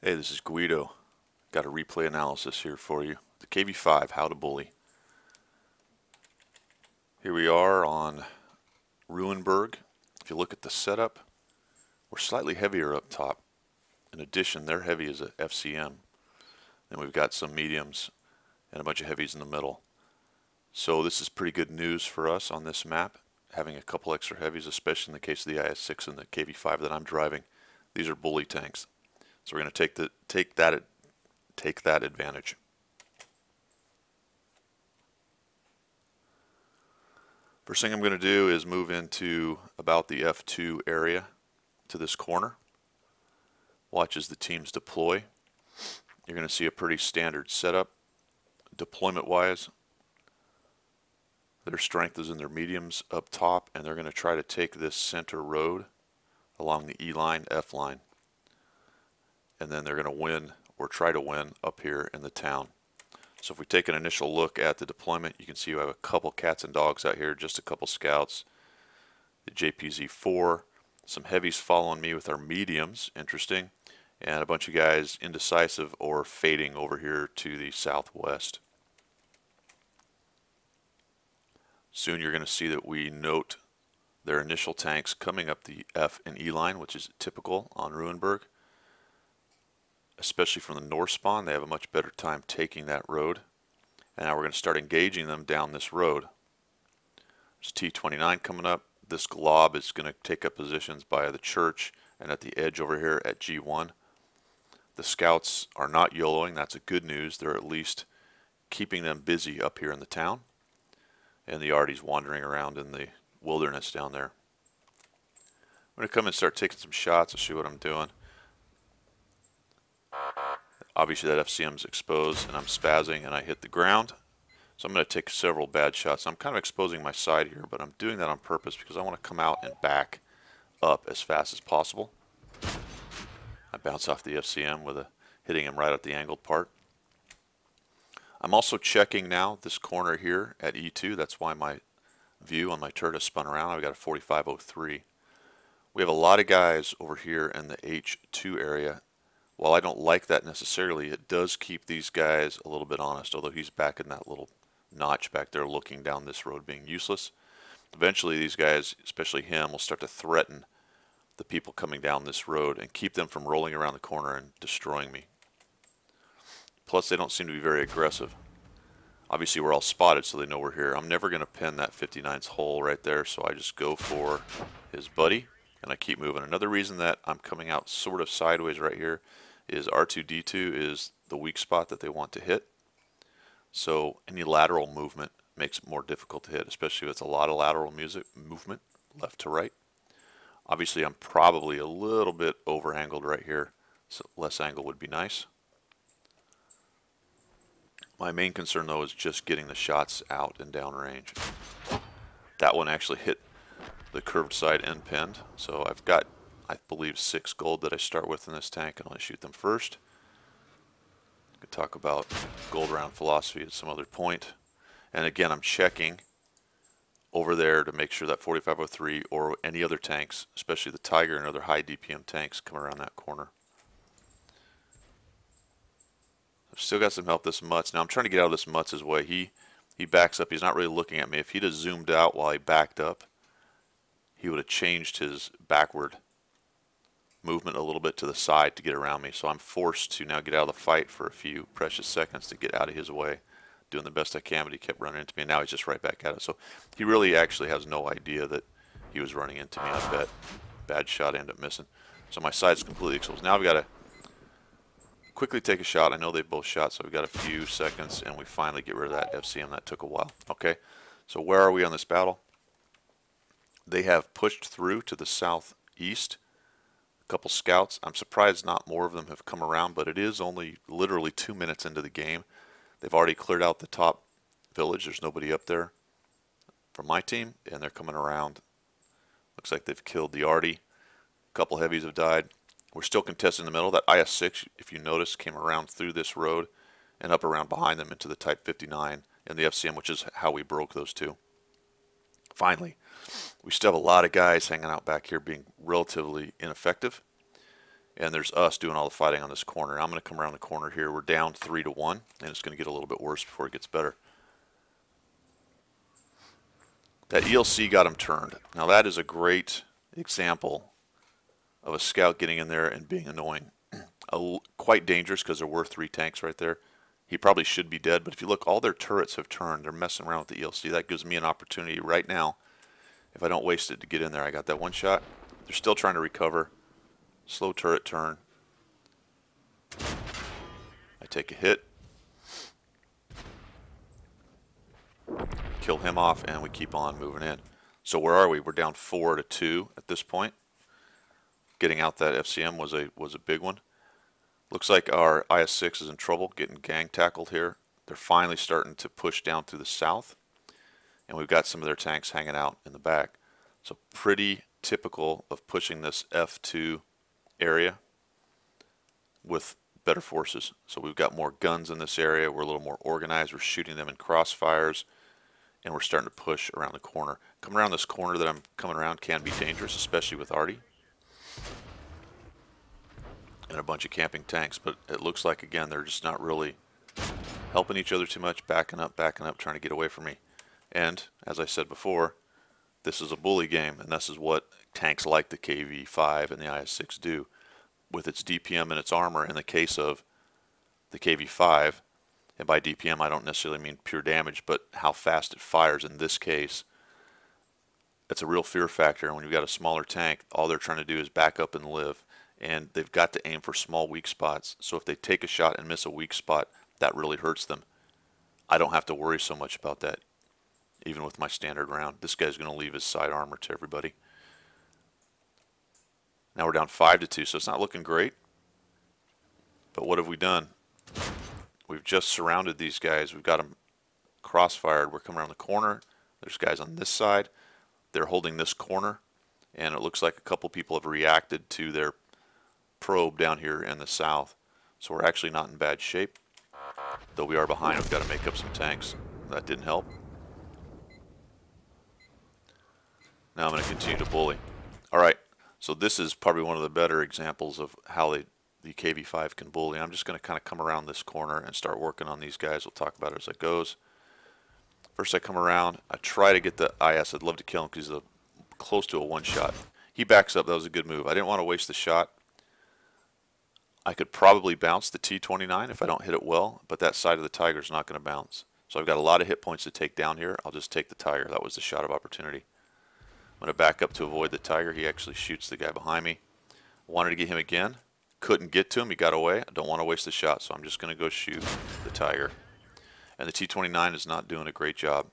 Hey, this is Guido. Got a replay analysis here for you. The KV-5, How to Bully. Here we are on Ruinberg. If you look at the setup, we're slightly heavier up top. In addition, their heavy is a FCM. And we've got some mediums and a bunch of heavies in the middle. So this is pretty good news for us on this map, having a couple extra heavies, especially in the case of the IS-6 and the KV-5 that I'm driving. These are bully tanks. So we're going to take that advantage. First thing I'm going to do is move into about the F2 area to this corner. Watch as the teams deploy. You're going to see a pretty standard setup. Deployment wise, their strength is in their mediums up top, and they're going to try to take this center road along the E line, F line. And then they're going to win or try to win up here in the town. So if we take an initial look at the deployment, you can see we have a couple cats and dogs out here, just a couple scouts, the JPZ-4, some heavies following me with our mediums, interesting, and a bunch of guys indecisive or fading over here to the southwest. Soon you're going to see that we note their initial tanks coming up the F and E line, which is typical on Ruinberg. Especially from the north spawn, they have a much better time taking that road. And now we're going to start engaging them down this road. There's T-29 coming up. This glob is going to take up positions by the church and at the edge over here at G1. The scouts are not YOLOing. That's a good news. They're at least keeping them busy up here in the town. And the Artie's wandering around in the wilderness down there. I'm going to come and start taking some shots. I'll show you what I'm doing. Obviously that FCM's exposed and I'm spazzing and I hit the ground. So I'm going to take several bad shots. I'm kind of exposing my side here, but I'm doing that on purpose because I want to come out and back up as fast as possible. I bounce off the FCM with hitting him right at the angled part. I'm also checking now this corner here at E2. That's why my view on my turret has spun around. I've got a 4503. We have a lot of guys over here in the H2 area. While I don't like that necessarily, it does keep these guys a little bit honest, although he's back in that little notch back there looking down this road being useless. Eventually these guys, especially him, will start to threaten the people coming down this road and keep them from rolling around the corner and destroying me. Plus they don't seem to be very aggressive. Obviously we're all spotted so they know we're here. I'm never going to pin that 59's hole right there, so I just go for his buddy and I keep moving. Another reason that I'm coming out sort of sideways right here is R2-D2 is the weak spot that they want to hit. So any lateral movement makes it more difficult to hit, especially if it's a lot of lateral movement left to right. Obviously I'm probably a little bit over angled right here, so less angle would be nice. My main concern though is just getting the shots out and down range. That one actually hit the curved side end pinned, so I've got, I believe, 6 gold that I start with in this tank, and I'll shoot them first. I could talk about gold round philosophy at some other point. And again, I'm checking over there to make sure that 4503 or any other tanks, especially the Tiger and other high DPM tanks, come around that corner. I've still got some help this Mutz. Now I'm trying to get out of this Mutz's way. He backs up. He's not really looking at me. If he'd have zoomed out while he backed up, he would have changed his backward movement a little bit to the side to get around me. So I'm forced to now get out of the fight for a few precious seconds to get out of his way, doing the best I can, but he kept running into me, and now he's just right back at it. So he really actually has no idea that he was running into me, I bet. Bad shot, I ended up missing. So my side's completely exposed. Now I've got to quickly take a shot. I know they both shot, so I've got a few seconds, and we finally get rid of that FCM. That took a while. Okay, so where are we on this battle? They have pushed through to the southeast. A couple scouts. I'm surprised not more of them have come around, but it is only literally 2 minutes into the game. They've already cleared out the top village. There's nobody up there from my team, and they're coming around. Looks like they've killed the Artie. A couple heavies have died. We're still contesting in the middle. That IS-6, if you notice, came around through this road and up around behind them into the Type 59 and the FCM, which is how we broke those two. Finally, we still have a lot of guys hanging out back here being relatively ineffective. and there's us doing all the fighting on this corner. I'm going to come around the corner here. We're down 3-1, and it's going to get a little bit worse before it gets better. That ELC got him turned. Now that is a great example of a scout getting in there and being annoying. Quite dangerous because there were 3 tanks right there. He probably should be dead, but if you look, all their turrets have turned. They're messing around with the ELC. That gives me an opportunity right now, if I don't waste it, to get in there. I got that one shot. They're still trying to recover. Slow turret turn. I take a hit. Kill him off, and we keep on moving in. So where are we? We're down 4-2 at this point. Getting out that FCM was a big one. Looks like our IS-6 is in trouble, getting gang tackled here. They're finally starting to push down through the south, and we've got some of their tanks hanging out in the back. So pretty typical of pushing this F2 area with better forces. So we've got more guns in this area. We're a little more organized. We're shooting them in crossfires, and we're starting to push around the corner. Coming around this corner that I'm coming around can be dangerous, especially with Artie and a bunch of camping tanks, but it looks like, again, they're just not really helping each other too much, backing up, trying to get away from me. And as I said before, this is a bully game, and this is what tanks like the KV-5 and the IS-6 do with its DPM and its armor. In the case of the KV-5, and by DPM I don't necessarily mean pure damage, but how fast it fires. In this case, it's a real fear factor, and when you've got a smaller tank, all they're trying to do is back up and live. And they've got to aim for small weak spots. So if they take a shot and miss a weak spot, that really hurts them. I don't have to worry so much about that, even with my standard round. This guy's going to leave his side armor to everybody. Now we're down 5-2, so it's not looking great. But what have we done? We've just surrounded these guys. We've got them crossfired. We're coming around the corner. There's guys on this side. They're holding this corner. And it looks like a couple people have reacted to their probe down here in the south, so we're actually not in bad shape, though we are behind. We've got to make up some tanks. That didn't help. Now I'm going to continue to bully. Alright, so this is probably one of the better examples of how the KV-5 can bully. I'm just going to kind of come around this corner and start working on these guys. We'll talk about it as it goes. First I come around, I try to get the IS. I'd love to kill him because he's close to a one-shot. He backs up. That was a good move. I didn't want to waste the shot. I could probably bounce the T-29 if I don't hit it well, but that side of the Tiger is not going to bounce. So I've got a lot of hit points to take down here. I'll just take the Tiger. That was the shot of opportunity. I'm going to back up to avoid the Tiger. He actually shoots the guy behind me. Wanted to get him again. Couldn't get to him. He got away. I don't want to waste the shot, so I'm just going to go shoot the Tiger. And the T-29 is not doing a great job.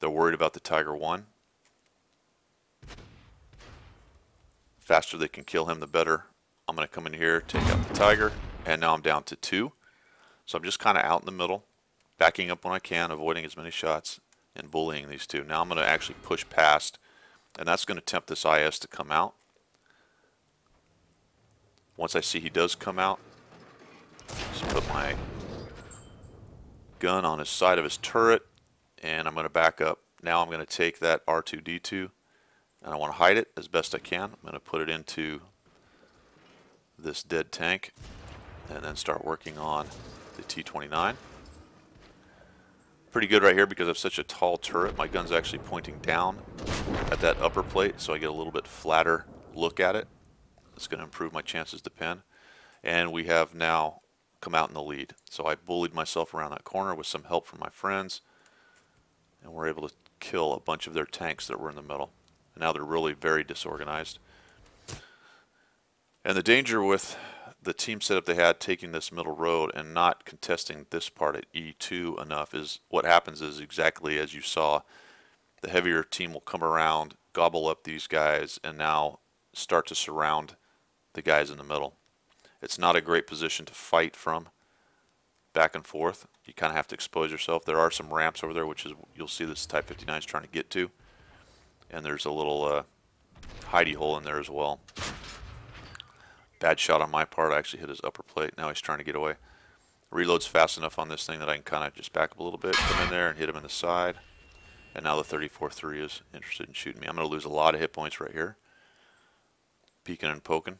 They're worried about the Tiger 1. Faster they can kill him, the better. I'm going to come in here, take out the Tiger, and now I'm down to 2. So I'm just kind of out in the middle, backing up when I can, avoiding as many shots, and bullying these two. Now I'm going to actually push past, and that's going to tempt this IS to come out. Once I see he does come out, just put my gun on his side of his turret, and I'm going to back up. Now I'm going to take that R2-D2, and I want to hide it as best I can. I'm going to put it into this dead tank, and then start working on the T-29. Pretty good right here because I have such a tall turret. My gun's actually pointing down at that upper plate, so I get a little bit flatter look at it. It's going to improve my chances to pin. And we have now come out in the lead. So I bullied myself around that corner with some help from my friends, and we're able to kill a bunch of their tanks that were in the middle. And now they're really very disorganized. And the danger with the team setup they had taking this middle road and not contesting this part at E2 enough is what happens is exactly as you saw. The heavier team will come around, gobble up these guys, and now start to surround the guys in the middle. It's not a great position to fight from back and forth. You kind of have to expose yourself. There are some ramps over there, which is you'll see this Type 59 is trying to get to. And there's a little hidey hole in there as well. Bad shot on my part. I actually hit his upper plate. Now he's trying to get away. Reload's fast enough on this thing that I can kind of just back up a little bit, come in there and hit him in the side. And now the 34-3 is interested in shooting me. I'm going to lose a lot of hit points right here. Peeking and poking.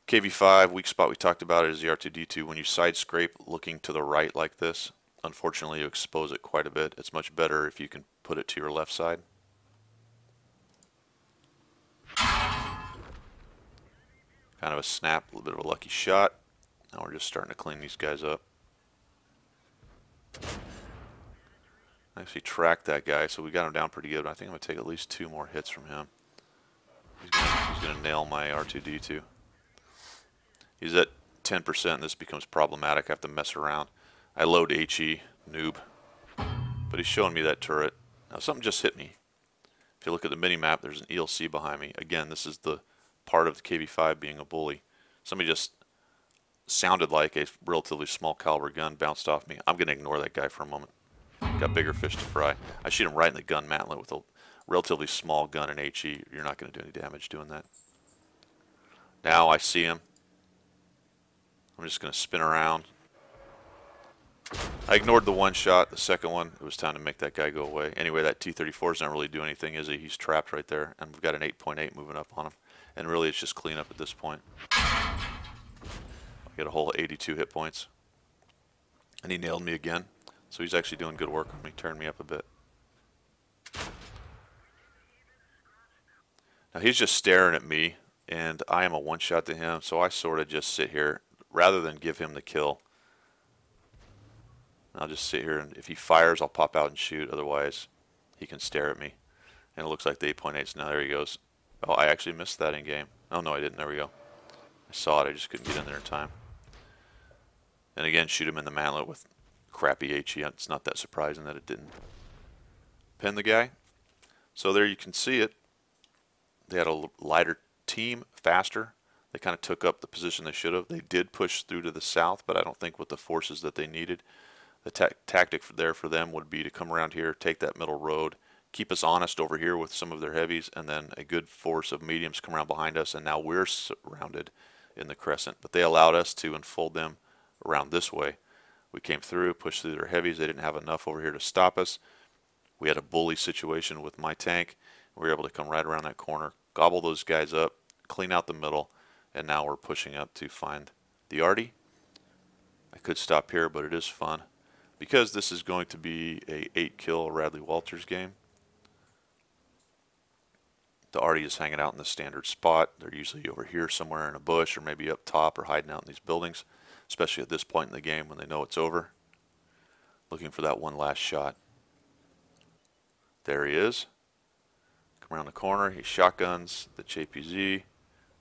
KV-5, weak spot we talked about is the R2-D2. When you side scrape looking to the right like this, unfortunately you expose it quite a bit. It's much better if you can put it to your left side. Kind of a snap, a little bit of a lucky shot. Now we're just starting to clean these guys up. Actually tracked that guy, so we got him down pretty good. I think I'm going to take at least 2 more hits from him. He's going to nail my R2-D2. He's at 10%, and this becomes problematic. I have to mess around. I load HE, noob. But he's showing me that turret. Now something just hit me. If you look at the mini-map, there's an ELC behind me. Again, this is the part of the KV-5 being a bully. Somebody just sounded like a relatively small caliber gun bounced off me. I'm going to ignore that guy for a moment. Got bigger fish to fry. I shoot him right in the gun mantlet with a relatively small gun and HE. You're not going to do any damage doing that. Now I see him. I'm just going to spin around. I ignored the one shot. The second one, it was time to make that guy go away. Anyway, that T-34 is not really doing anything, is he? He's trapped right there, and we've got an 8.8 moving up on him. And really, it's just cleanup at this point. I get a whole 82 hit points. And he nailed me again. So he's actually doing good work on me, turned me up a bit. Now he's just staring at me, and I am a one-shot to him, so I sort of just sit here rather than give him the kill. I'll just sit here, and if he fires, I'll pop out and shoot. Otherwise, he can stare at me. And it looks like the 8.8's now. There he goes. Oh, I actually missed that in game. Oh, no, I didn't. There we go. I saw it. I just couldn't get in there in time. And again, shoot him in the mantlet with crappy HE. It's not that surprising that it didn't pin the guy. So there you can see it. They had a lighter team, faster. They kind of took up the position they should have. They did push through to the south, but I don't think with the forces that they needed. The tactic there for them would be to come around here, take that middle road, keep us honest over here with some of their heavies, and then a good force of mediums come around behind us, and now we're surrounded in the crescent. But they allowed us to unfold them around this way. We came through, pushed through their heavies. They didn't have enough over here to stop us. We had a bully situation with my tank. We were able to come right around that corner, gobble those guys up, clean out the middle, and now we're pushing up to find the arty. I could stop here, but it is fun. Because this is going to be a 8-kill Radley Walters game, the arty is hanging out in the standard spot. They're usually over here somewhere in a bush or maybe up top or hiding out in these buildings, especially at this point in the game when they know it's over, looking for that one last shot. There he is. Come around the corner. He shotguns the JPZ.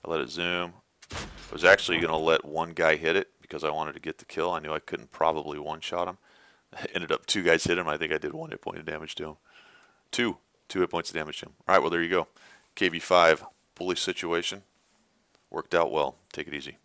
I let it zoom. I was actually going to let one guy hit it because I wanted to get the kill. I knew I couldn't probably one-shot him. Ended up 2 guys hit him. I think I did 1 hit point of damage to him. Two hit points of damage to him. All right, well, there you go. KV-5 bully situation. Worked out well. Take it easy.